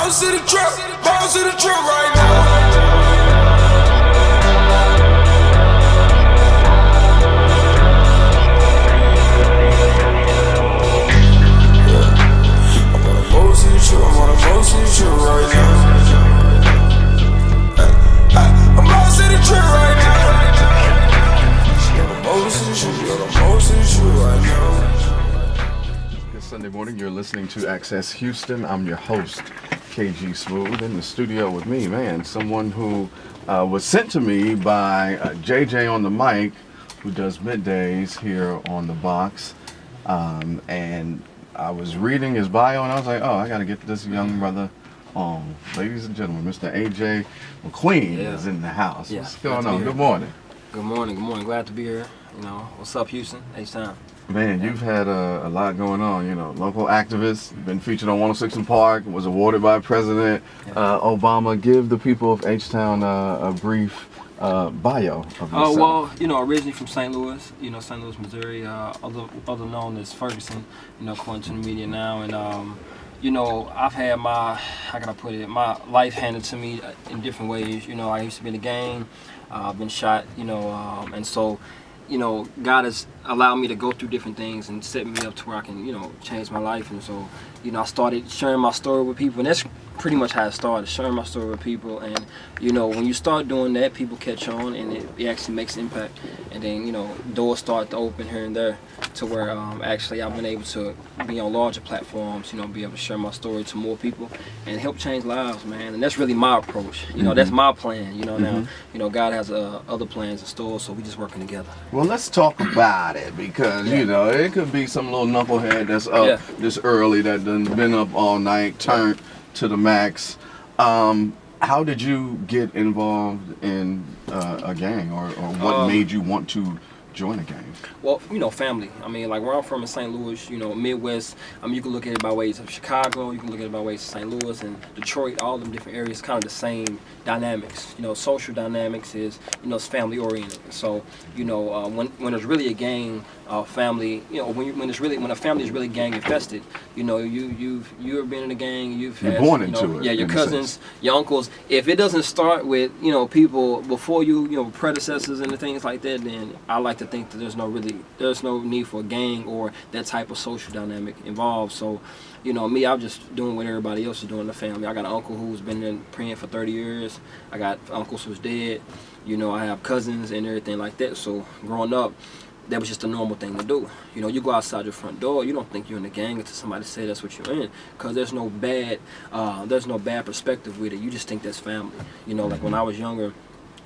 Bounce to the trip right now. I'm on a motion trip right now. I'm bounce to the trip right now. On a motion trip right now. Good Sunday morning. You're listening to Access Houston. I'm your host, KG Smooth. In the studio with me, man, someone who was sent to me by JJ on the mic, who does middays here on the box, and I was reading his bio and I was like, oh, I got to get this young brother on. Ladies and gentlemen, Mr. AJ McQueen is in the house. Yeah, What's going on? Good morning. Good morning. Glad to be here. What's up, Houston? H-Town. Man, you've had a lot going on. Local activist, been featured on 106 and Park, was awarded by President Obama. Give the people of H-Town a brief bio of yourself. Oh, well, originally from St. Louis, St. Louis, Missouri, other known as Ferguson, according to the media now. And, I've had my life handed to me in different ways. I used to be in the gang, I've been shot, and so, God has allowed me to go through different things and set me up to where I can, change my life. And so, I started sharing my story with people, and that's pretty much how it started, sharing my story with people. And, when you start doing that, people catch on, and it actually makes impact. And then, doors start to open here and there to where actually I've been able to be on larger platforms, be able to share my story to more people and help change lives, man. And that's really my approach. That's my plan, now, God has other plans in store, so we just working together. Well, let's talk about it because, it could be some little knucklehead that's up this early that done been up all night, turned to the max. How did you get involved in a gang or what made you want to join a gang? Well, family. I mean, like where I'm from in St. Louis, Midwest, you can look at it by ways of Chicago, you can look at it by ways of St. Louis and Detroit, all them different areas, kind of the same dynamics. Social dynamics is, it's family oriented. So, when there's really a gang, family, when a family is really gang infested, you've been in a gang, you've had, born into it. Yeah, your cousins, your uncles. If it doesn't start with, people before you, predecessors and things like that, then I like to think that there's no need for a gang or that type of social dynamic involved. So, me, I'm just doing what everybody else is doing in the family. I got an uncle who's been in praying for 30 years. I got uncles who's dead. I have cousins and everything like that. So growing up, that was just a normal thing to do. You go outside your front door, you don't think you're in a gang until somebody say that's what you're in, because there's no bad perspective with it. You just think that's family. Like when I was younger,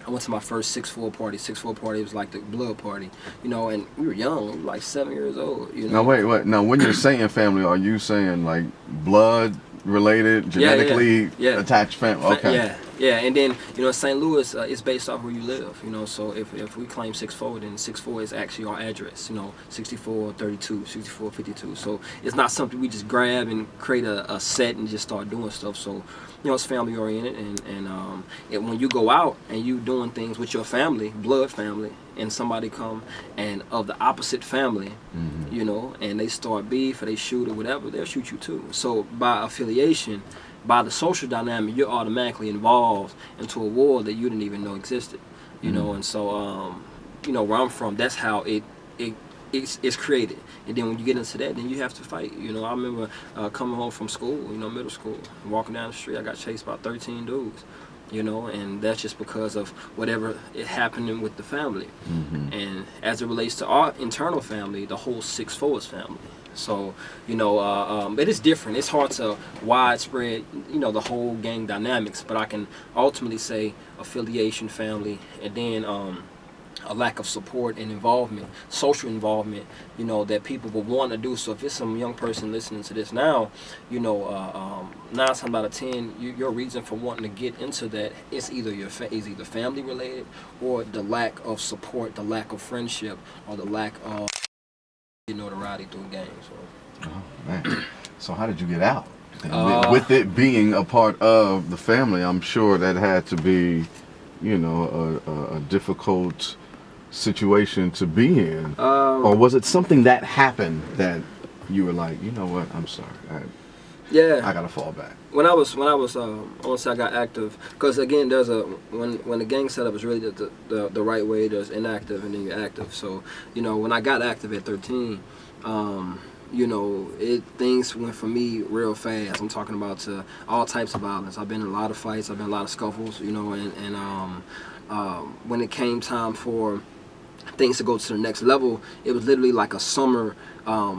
I went to my first 6-4 party. 6-4 party was like the blood party, and we were young, we were like 7 years old. Now wait. Now when you're saying family, are you saying like blood related, genetically attached family? Okay. Yeah, and then St. Louis is based off where you live. So if we claim 6-4, then 6-4 is actually our address. 6432, 6452. So it's not something we just grab and create a set and just start doing stuff. So it's family oriented, and when you go out and you doing things with your family, blood family, and somebody come and of the opposite family, and they start beef or they shoot or whatever, they'll shoot you too. So by affiliation, by the social dynamic, you're automatically involved into a war that you didn't even know existed. And so where I'm from, that's how it's created. And then when you get into that, then you have to fight. I remember coming home from school, middle school, walking down the street, I got chased by 13 dudes. And that's just because of whatever is happening with the family. And as it relates to our internal family, the whole 6-4 is family. So, but it's different. It's hard to widespread, the whole gang dynamics, but I can ultimately say affiliation, family, and then a lack of support and involvement, social involvement, that people will want to do. So if it's some young person listening to this now, 9 times out of 10, your reason for wanting to get into that is either either family related or the lack of support, the lack of friendship, or the lack of notoriety through gangs. So. Oh man! So how did you get out? With it being a part of the family, I'm sure that had to be, a difficult situation to be in. Or was it something that happened that you were like, you know what, I'm sorry. Yeah. I gotta fall back. When I was, I want to say I got active, because again, there's when the gang setup is really the right way. There's inactive and then you're active. So, you know, when I got active at 13, you know, things went for me real fast. I'm talking about to all types of violence. I've been in a lot of fights. I've been in a lot of scuffles. You know, and when it came time for things to go to the next level, it was literally like a summer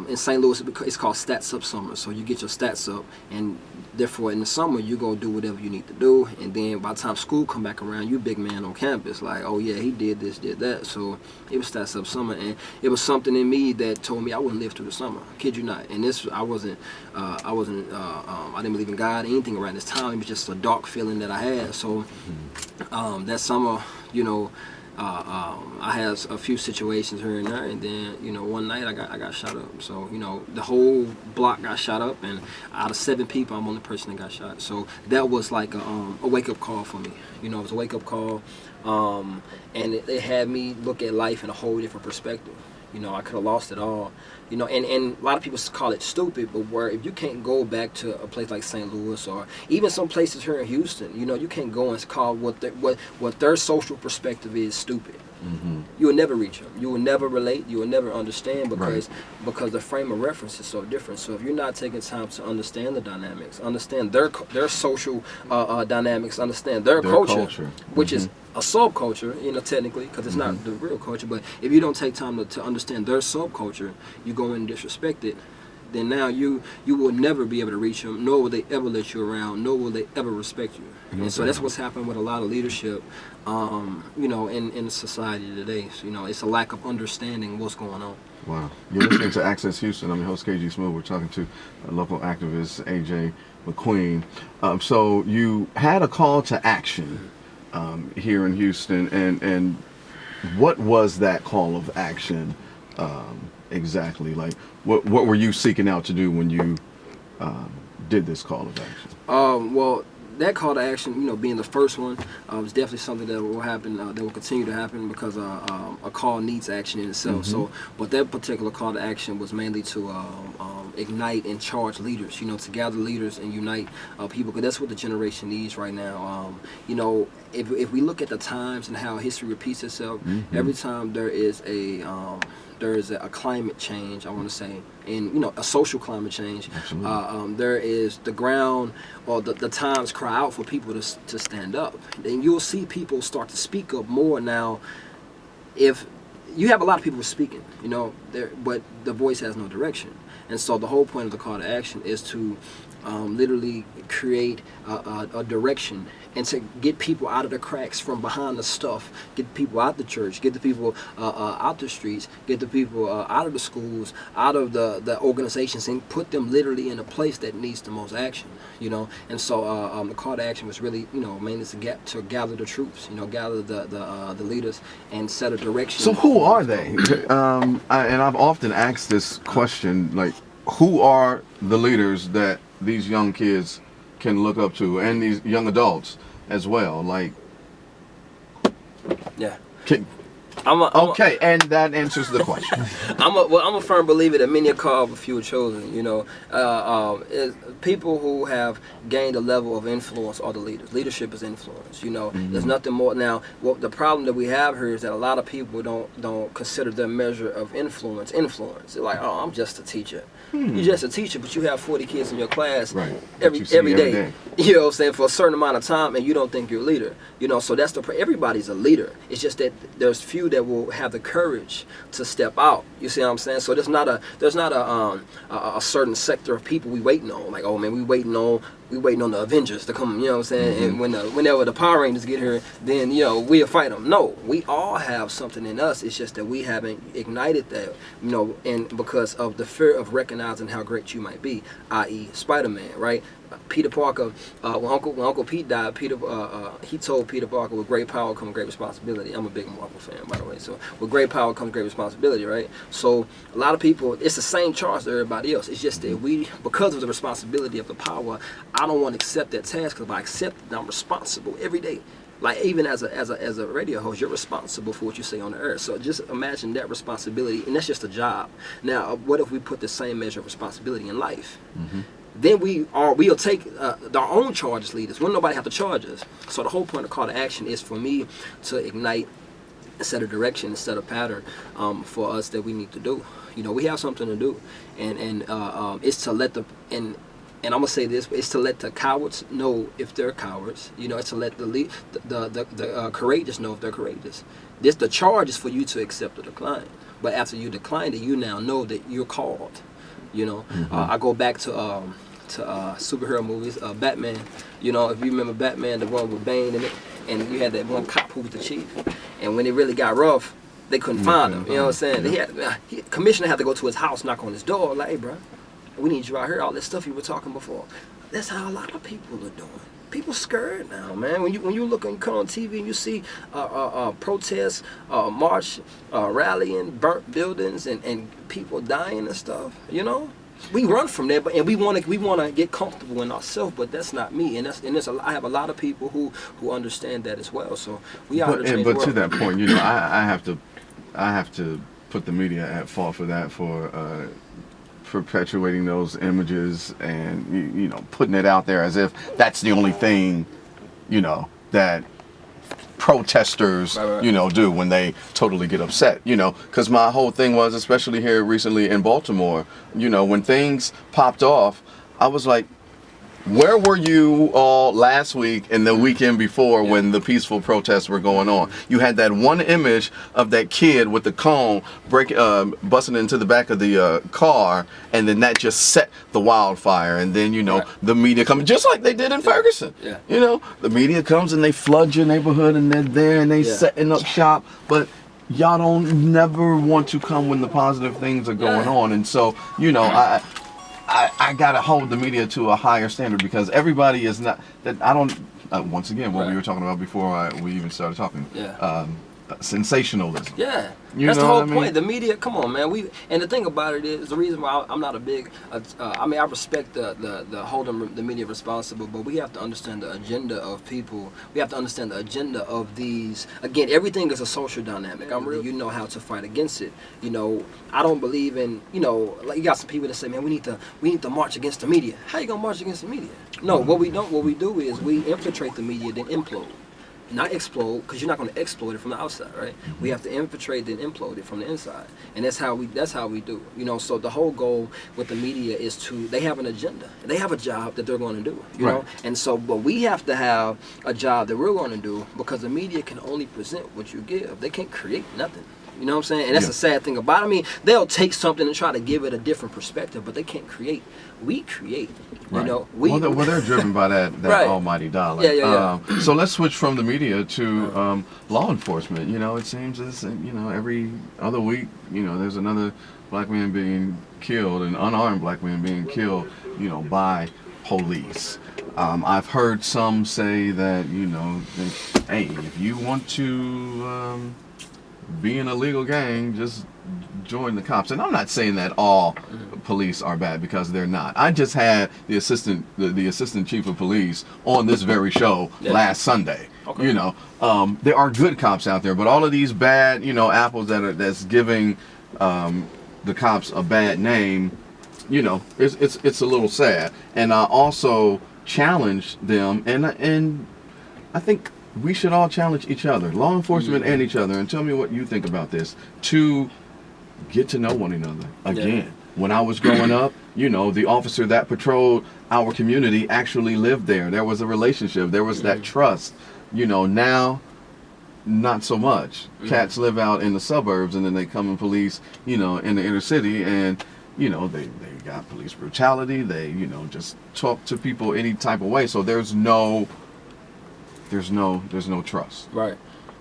in St. Louis. It's called Stats Up Summer. So you get your stats up, and therefore in the summer you go do whatever you need to do, and then by the time school come back around, you big man on campus, like, oh yeah, he did this, did that. So it was Stats Up Summer, and it was something in me that told me I wouldn't live through the summer. Kid you not. And this, I didn't believe in God, anything around this time. It was just a dark feeling that I had. So that summer, you know, I had a few situations here and there, and then, you know, one night I got shot up. So, you know, the whole block got shot up, and out of 7 people, I'm the only person that got shot. So that was like a wake-up call for me. You know, it was a wake-up call, and it had me look at life in a whole different perspective. You know, I could have lost it all. You know, and a lot of people call it stupid, but where if you can't go back to a place like St. Louis or even some places here in Houston, you know, you can't go and call what their social perspective is stupid. Mm-hmm. You will never reach them. You will never relate. You will never understand because the frame of reference is so different. So if you're not taking time to understand the dynamics, understand their social dynamics, understand their culture, which is a subculture, you know, technically, because it's not the real culture. But if you don't take time to understand their subculture, you go and disrespect it. Then now you will never be able to reach them, nor will they ever let you around, nor will they ever respect you. And so that's what's happened with a lot of leadership, you know, in society today. So, you know, it's a lack of understanding what's going on. Wow. You're listening to Access Houston. I'm your host, KG Smooth. We're talking to local activist AJ McQueen. So you had a call to action here in Houston, and what was that call of action exactly? Like, what were you seeking out to do when you did this call of action? Well, that call to action, you know, being the first one, was definitely something that will happen, that will continue to happen, because a call needs action in itself. So, but that particular call to action was mainly to ignite and charge leaders, you know, to gather leaders and unite people, because that's what the generation needs right now. You know, if we look at the times and how history repeats itself, every time there is a climate change, I want to say, and, you know, a social climate change, there is the ground, or the times cry out for people to stand up. And you'll see people start to speak up more now. If you have a lot of people speaking, you know, but the voice has no direction. And so the whole point of the call to action is to literally create a direction, and to get people out of the cracks from behind the stuff, get people out the church, get the people out the streets, get the people out of the schools, out of the organizations, and put them literally in a place that needs the most action, you know. And so the call to action was really, you know, mainly to gather the troops, you know, gather the leaders and set a direction. So who are they? And I've often asked this question, like, who are the leaders that these young kids can look up to, and these young adults as well? Like, yeah. Okay, and that answers the question. I'm a firm believer that many are called, but few are chosen. You know, people who have gained a level of influence are the leaders. Leadership is influence. You know, there's nothing more. Now, the problem that we have here is that a lot of people don't consider their measure of influence. They're like, oh, I'm just a teacher. You're just a teacher, but you have 40 kids in your class every day. You know what I'm saying, for a certain amount of time, and you don't think you're a leader. You know, so that's everybody's a leader. It's just that there's few that will have the courage to step out. You see what I'm saying? So there's not a certain sector of people we waiting on. Like, oh man, we waiting on the Avengers to come. You know what I'm saying? And whenever the Power Rangers get here, then, you know, we'll fight them. No, we all have something in us. It's just that we haven't ignited that. You know, and because of the fear of recognizing how great you might be, i.e., Spider-Man, right? Peter Parker, when Uncle Pete died, he told Peter Parker, with great power comes great responsibility. I'm a big Marvel fan, by the way. So with great power comes great responsibility, right? So a lot of people, it's the same charge to everybody else. It's just that because of the responsibility of the power, I don't want to accept that task, because if I accept it, I'm responsible every day. Like, even as a radio host, you're responsible for what you say on the air. So just imagine that responsibility, and that's just a job. Now, what if we put the same measure of responsibility in life? then we'll take our own charges leaders. Wouldn't nobody have to charge us? So the whole point of call to action is for me to ignite, set a direction, set a pattern for us that we need to do. You know, we have something to do, and it's to let and I'm gonna say this: it's to let the cowards know if they're cowards. You know, it's to let the courageous know if they're courageous. The charge is for you to accept or decline. But after you decline it, you now know that you're called. You know, I go back to superhero movies, Batman. You know, if you remember Batman, the one with Bane in it, and you had that one cop who was the chief, and when it really got rough, they couldn't find him. You know what I'm saying? Yeah. Commissioner had to go to his house, knock on his door, like, hey, bro, we need you out here. All this stuff you were talking before. That's how a lot of people are doing. People scared now, man. When you look and you come on TV and you see protests, march, rallying, burnt buildings, and people dying and stuff, you know, we run from there. But we want to get comfortable in ourselves. But that's not me. And I have a lot of people who understand that as well. So we are. But to that point, you know, I have to put the media at fault for that, for perpetuating those images and you know, putting it out there as if that's the only thing, you know, that protesters you know, do when they totally get upset, you know, because my whole thing was, especially here recently in Baltimore, you know, when things popped off, I was like, where were you all last week and the weekend before when the peaceful protests were going on? You had that one image of that kid with the cone busting into the back of the car, and then that just set the wildfire. And then, you know, the media comes, just like they did in Ferguson. You know, the media comes and they flood your neighborhood, and they're there and they setting up shop. But y'all don't never want to come when the positive things are going on. And so, you know, I gotta hold the media to a higher standard, because everybody is not that. I don't. Once again, what we were talking about before we even started talking. Sensationalism. Yeah, you that's know the whole what I mean? point. The media, come on, man. And the thing about it is, the reason why I'm not a big. I mean, I respect the holding the media responsible, but we have to understand the agenda of people. We have to understand the agenda of these. Again, everything is a social dynamic. You know how to fight against it. You know, I don't believe in. You know, like you got some people that say, man, we need to march against the media. How you gonna march against the media? No, what we do is we infiltrate the media, then implode. Not explode, because you're not going to exploit it from the outside, right? We have to infiltrate and implode it from the inside, and that's how we do. You know, so the whole goal with the media is they have an agenda, they have a job that they're going to do. You know, and so but we have to have a job that we're going to do, because the media can only present what you give. They can't create nothing. You know what I'm saying? And that's the sad thing about it. I mean, they'll take something and try to give it a different perspective, but they can't create. We create. You know, they're driven by that almighty dollar. So let's switch from the media to law enforcement. You know, it seems as, you know, every other week, you know, there's another black man being killed, an unarmed black man being killed, you know, by police. I've heard some say that, you know, hey, if you want to be in a legal gang, just join the cops. And I'm not saying that all police are bad, because they're not. I just had the assistant chief of police on this very show last Sunday. You know, there are good cops out there, but all of these bad, you know, apples that's giving the cops a bad name, you know, it's a little sad. And I also challenge them, and I think we should all challenge each other, law enforcement and each other, and tell me what you think about this, to get to know one another again. When I was growing up, you know, the officer that patrolled our community actually lived there. There was a relationship. There was that trust. You know, now, not so much. Cats live out in the suburbs, and then they come and police, you know, in the inner city, and, you know, they got police brutality. They, you know, just talk to people any type of way. So there's no trust. Right.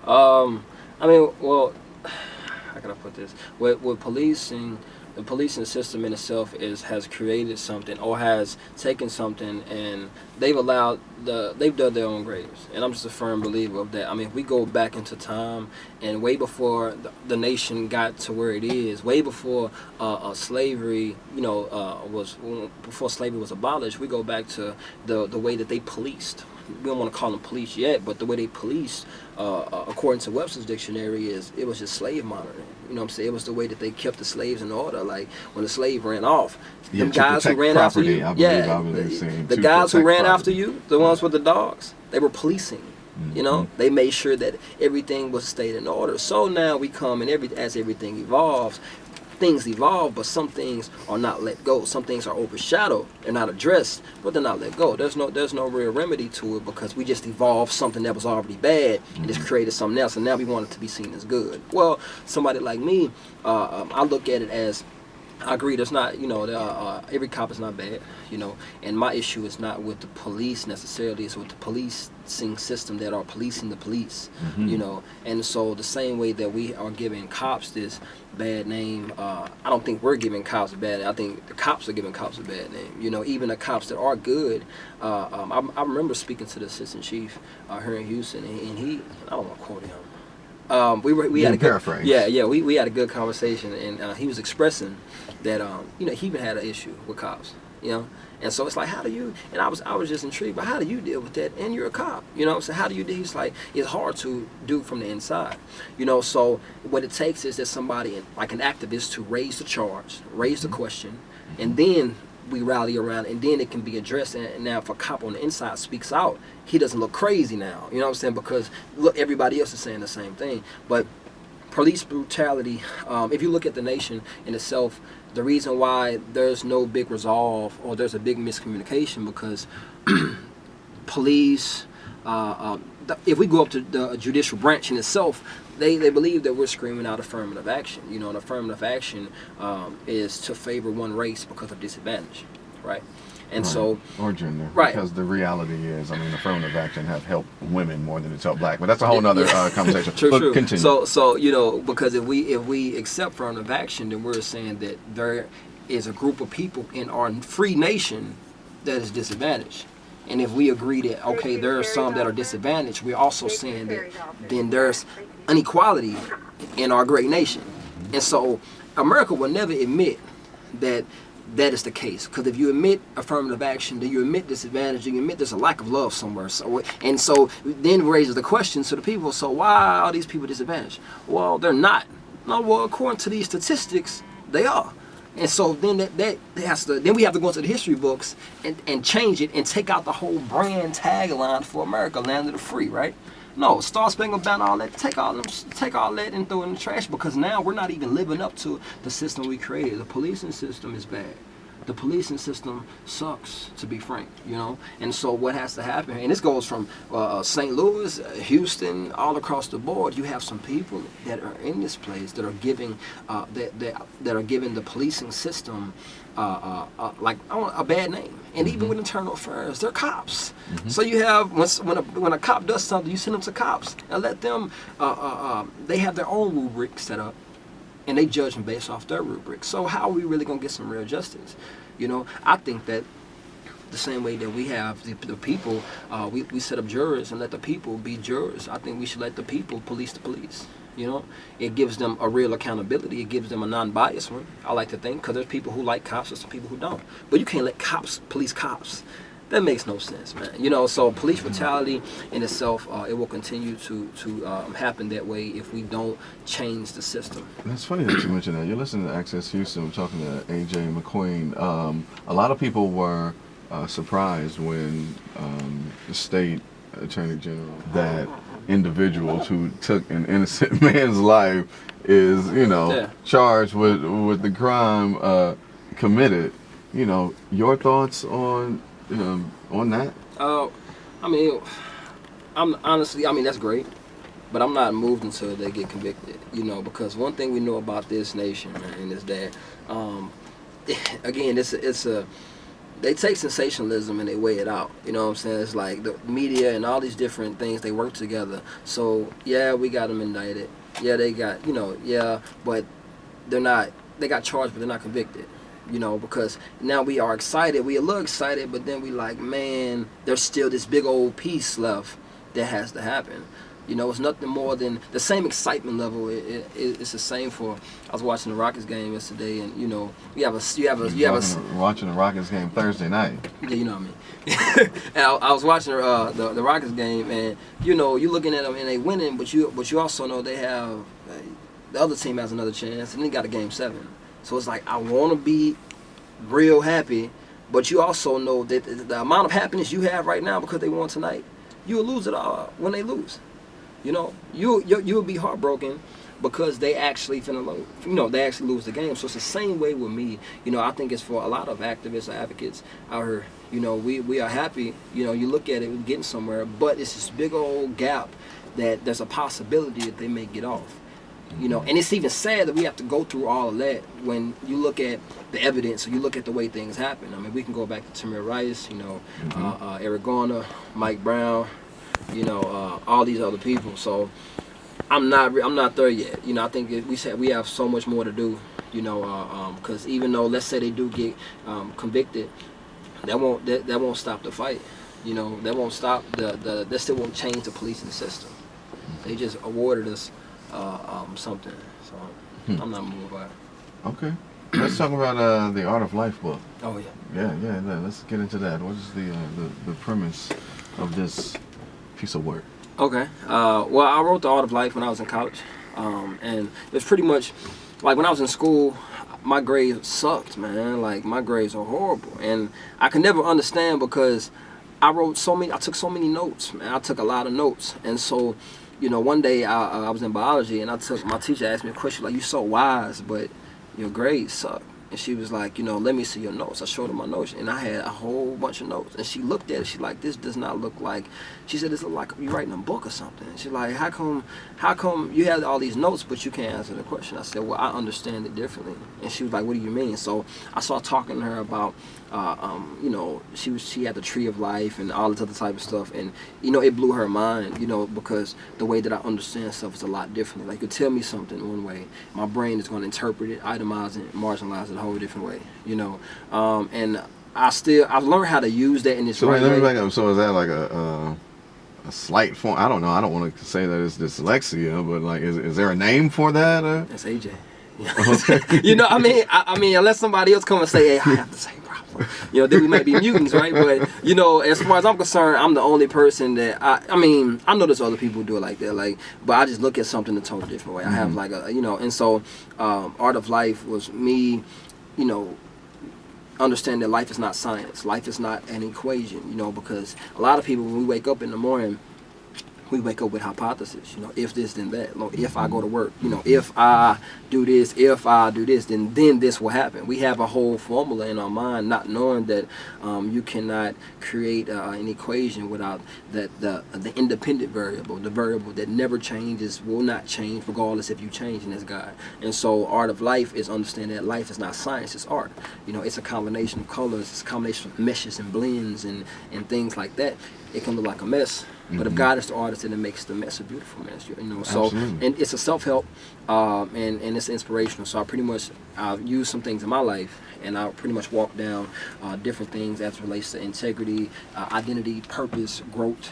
I mean, well, how can I put this? With policing, the policing system in itself has created something, or has taken something, and they've dug their own graves. And I'm just a firm believer of that. I mean, if we go back into time, and way before the nation got to where it is, way before slavery, you know, before slavery was abolished, we go back to the way that they policed. we don't want to call them police yet, but the way they police, according to Webster's dictionary, is it was just slave monitoring. You know what I'm saying? It was the way that they kept the slaves in order. Like when the slave ran off, Yeah, the to guys who protect ran after property, you, I believe I was saying, the to guys who protect ran property. after you, the ones with the dogs, they were policing. You know, they made sure that everything was stayed in order. So now we come and as everything evolves, things evolve, but some things are not let go. Some things are overshadowed. They're not addressed, but they're not let go. There's no real remedy to it because we just evolved something that was already bad and just created something else, and now we want it to be seen as good. Well, somebody like me, I look at it as, I agree, there's not, every cop is not bad, and my issue is not with the police necessarily, it's with the policing system that are policing the police, and so the same way that we are giving cops this bad name, I don't think we're giving cops a bad name. I think the cops are giving cops a bad name, even the cops that are good. I remember speaking to the assistant chief here in Houston, and he, I don't want to quote him, we had a good paraphrase. we had a good conversation, and he was expressing that he even had an issue with cops, and so it's like, how do you, and I was just intrigued, but how do you deal with that? And you're a cop, so how do you deal? He's like, it's hard to do from the inside, so what it takes is that somebody like an activist to raise the charge, raise the question, and then we rally around, and then it can be addressed. And now if a cop on the inside speaks out, he doesn't look crazy now, because look, everybody else is saying the same thing. But police brutality, if you look at the nation in itself, the reason why there's no big resolve or there's a big miscommunication, because police, if we go up to the judicial branch in itself, they believe that we're screaming out affirmative action. And affirmative action is to favor one race because of disadvantage, right? And so, or gender, right? Because the reality is, affirmative action have helped women more than it's helped black. But that's a whole other conversation. True. Continue. So because if we accept affirmative action, then we're saying that there is a group of people in our free nation that is disadvantaged. And if we agree that, okay, there are some that are disadvantaged, we're also saying that then there's inequality in our great nation. And so America will never admit that is the case. Because if you admit affirmative action, then you admit disadvantage, then you admit there's a lack of love somewhere. So then raises the question to the people, so why are these people disadvantaged? Well, they're not. No, well, according to these statistics, they are. And so then then we have to go into the history books and change it and take out the whole brand tagline for America, land of the free, right? No, Star Spangled Banner, all that, take all that and throw it in the trash, because now we're not even living up to the system we created. The policing system is bad. The policing system sucks, to be frank, And so what has to happen, and this goes from St. Louis, Houston, all across the board. You have some people that are in this place that are giving that are giving the policing system like a bad name. And even with internal affairs, they're cops. So you have when a cop does something, you send them to cops and let them. They have their own rubric set up, and they judge them based off their rubric. So how are we really gonna get some real justice? I think that the same way that we have the people, we set up jurors and let the people be jurors. I think we should let the people police the police. It gives them a real accountability. It gives them a non-biased one, I like to think, because there's people who like cops, there's some people who don't. But you can't let cops police cops. That makes no sense, man. So police brutality in itself, it will continue to happen that way if we don't change the system. And it's funny that you mentioned that. You're listening to Access Houston. We're talking to AJ McQueen. A lot of people were surprised when the state attorney general, that individuals who took an innocent man's life is, charged with the crime committed. Your thoughts on that? I'm honestly, that's great, but I'm not moved until they get convicted. Because one thing we know about this nation, man, is that again, they take sensationalism and they weigh it out. You know what I'm saying? It's like the media and all these different things, they work together. So yeah, we got them indicted. Yeah, they got, but they got charged, but they're not convicted. Because now we are excited. We a little excited, but then we like, man, there's still this big old piece left that has to happen. You know, it's nothing more than the same excitement level. It's the same for. I was watching the Rockets game yesterday, and you know, watching the Rockets game Thursday night. Yeah, you know what I mean. And I was watching the Rockets game, and you know, you're looking at them and they winning, but you also know they have the other team has another chance, and they got a game 7. So it's like I want to be real happy, but you also know that the amount of happiness you have right now because they won tonight, you'll lose it all when they lose. You know, you'll be heartbroken because they actually they actually lose the game. So it's the same way with me. You know, I think it's for a lot of activists or advocates out here. You know, we are happy. You know, you look at it, we're getting somewhere, but it's this big old gap that there's a possibility that they may get off. You know, and it's even sad that we have to go through all of that when you look at the evidence or you look at the way things happen. I mean, we can go back to Tamir Rice, you know, Eric Garner, Mike Brown, you know, all these other people. So I'm not there yet. You know, I think we have so much more to do. You know, because even though let's say they do get convicted, that won't stop the fight. You know, that won't stop that still won't change the policing system. They just awarded us something. So I'm not moved by it. Okay. Let's talk about the Art of Life book. Oh yeah. Yeah. Let's get into that. What is the premise of this piece of work? Okay. Well, I wrote the Art of Life when I was in college, and it was pretty much like when I was in school. My grades sucked, man. Like my grades are horrible, and I could never understand because I took so many notes, man. I took a lot of notes, and so. You know, one day I was in biology and my teacher asked me a question like, "You're so wise, but your grades suck." And she was like, you know, "Let me see your notes." I showed her my notes, and I had a whole bunch of notes. And she looked at it. She's like, "This does not look like." She said, "This look like you're writing a book or something." And she's like, "How come you have all these notes, but you can't answer the question?" I said, "Well, I understand it differently." And she was like, "What do you mean?" So I started talking to her about, you know, she had the tree of life and all this other type of stuff, and you know, it blew her mind, you know, because the way that I understand stuff is a lot differently. Like you tell me something one way, my brain is going to interpret it, itemize it, marginalize it a whole different way, you know. And I've learned how to use that in this. So wait, let me back up. So is that like a slight form? I don't know. I don't want to say that it's dyslexia, but like, is there a name for that? That's AJ. You know, I mean, unless somebody else come and say, "Hey, I have the same problem," you know, then we might be mutants, right? But you know, as far as I'm concerned, I'm the only person that I mean, I know there's other people who do it like that, like, but I just look at something a totally different way. I have like a, you know, and so Art of Life was me, you know, understand that life is not science. Life is not an equation, you know, because a lot of people, when we wake up in the morning, we wake up with hypotheses, you know, if this, then that. If I go to work, you know, if I do this, then this will happen. We have a whole formula in our mind, not knowing that you cannot create an equation without the independent variable, the variable that never changes, will not change, regardless if you change, and that's God. And so Art of Life is understanding that life is not science, it's art. You know, it's a combination of colors, it's a combination of meshes and blends and things like that. It can look like a mess, but if God is the artist, then it makes the mess a beautiful mess. You know, so Absolutely. and it's a self-help, and it's inspirational. So I've used some things in my life, and I pretty much walk down different things as it relates to integrity, identity, purpose, growth,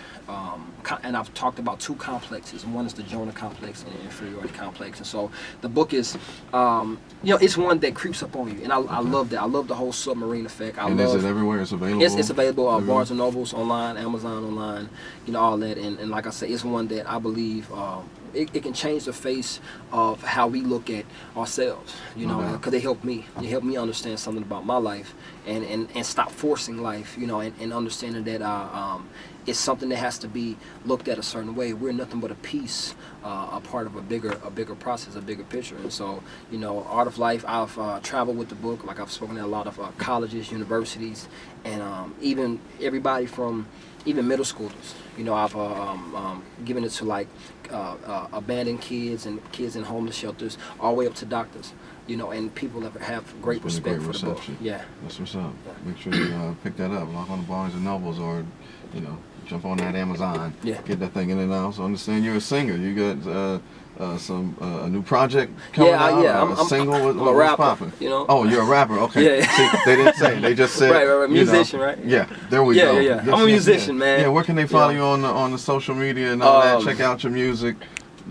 and I've talked about 2 complexes. One is the Jonah complex and the inferiority complex. And so the book is, you know, it's one that creeps up on you, and I love that. I love the whole submarine effect. Is it everywhere? It's available. It's available Barnes and Nobles online, Amazon online, you know, all that. And like I say, it's one that I believe it can change the face of how we look at ourselves, you know, because they help me. They help me understand something about my life and stop forcing life, you know, and understanding that it's something that has to be looked at a certain way. We're nothing but a piece, a part of a bigger process, a bigger picture. And so, you know, Art of Life, I've traveled with the book. Like I've spoken at a lot of colleges, universities, and even everybody from even middle schoolers. You know, I've given it to like abandoned kids and kids in homeless shelters, all the way up to doctors. You know, and people have great respect for the book. Yeah, that's what's up. Make sure you pick that up. Lock on the Barnes and Nobles, or you know, jump on that Amazon. Yeah. Get that thing in and out. So understand you're a singer. You got a new project coming out? Yeah. Or a single? I'm a What's rapper. popping? You know. Oh, you're a rapper. Okay. Yeah. See, they didn't say. They just said. Right. Musician, right? Yeah. There we go. Yeah. I'm a musician, man. Yeah. Where can they follow you on the social media and all that? Check out your music.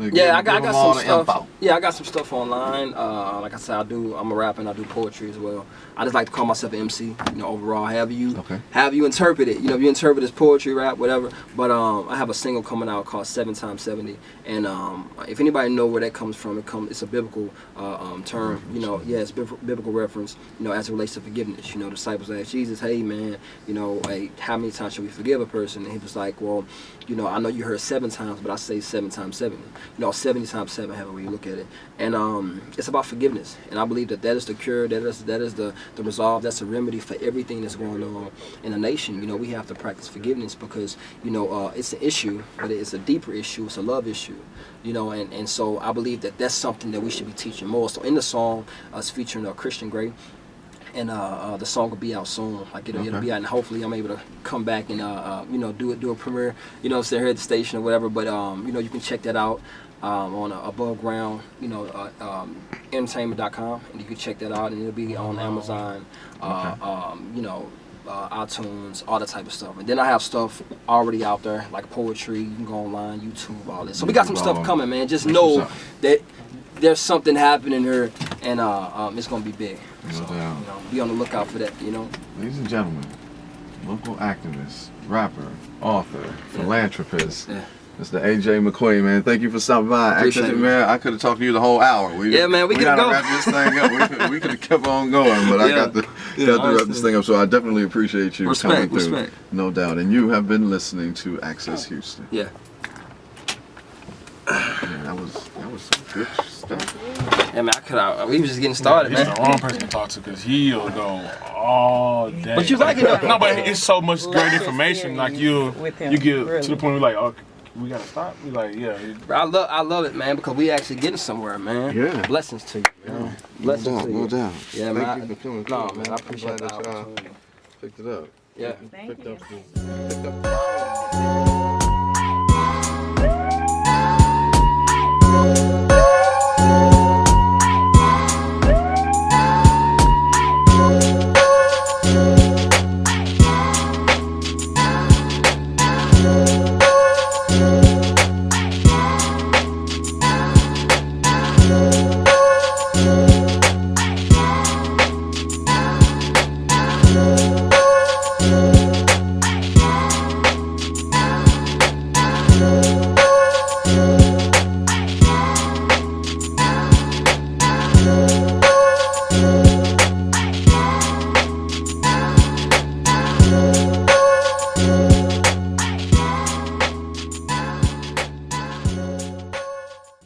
I got some stuff. Info. Yeah, I got some stuff online. Like I said, I'm a rapper and I do poetry as well. I just like to call myself an MC. You know, overall, however you interpret it. You know, if you interpret it as poetry, rap, whatever. But I have a single coming out called 7x70, and if anybody know where that comes from, it's a biblical term. You know, it's biblical reference. You know, as it relates to forgiveness. You know, the disciples asked Jesus, "Hey, man, you know, how many times should we forgive a person?" And he was like, "Well, you know, I know you heard 7 times, but I say 7x70. You know, 70 times 7, however way you look at it. And it's about forgiveness. And I believe that is the cure, that is the resolve, that's the remedy for everything that's going on in the nation. You know, we have to practice forgiveness because, you know, it's an issue, but it's a deeper issue. It's a love issue. You know, and so I believe that that's something that we should be teaching more. So in the song, it's featuring Christian Grey. And the song will be out soon. Like it'll be out, and hopefully I'm able to come back and you know, do a premiere. You know, stay here at the station or whatever. But you know, you can check that out on Above Ground, you know, entertainment.com, and you can check that out, and it'll be on Amazon, you know, iTunes, all that type of stuff. And then I have stuff already out there like poetry. You can go online, YouTube, all this. So we got some stuff coming, man. Just know that there's something happening here, and it's gonna be big. So, you know, be on the lookout for that, you know. Ladies and gentlemen, local activist, rapper, author, philanthropist, Mr. AJ McQueen, man. Thank you for stopping by. Actually, man, I could have talked to you the whole hour. Man, we could go. Wrap this thing up. We could have kept on going, but I got to wrap this thing up. So I definitely appreciate you coming through. Respect. No doubt. And you have been listening to Access Houston. Yeah. Yeah, that was some good stuff. Yeah, man, we was just getting started, He's man. the wrong person to talk to because he'll go all day. But you like it though. No, but it's so much great information. Like you get to the point where you're like, oh, we gotta stop. We like, yeah. I love it, man, because we actually getting somewhere, man. Yeah. Blessings to you, man. Blessings to you. No doubt. Yeah, Thank man. you for coming. No, man, I appreciate that the y'all opportunity. picked it up. Yeah. Thank you. Picked up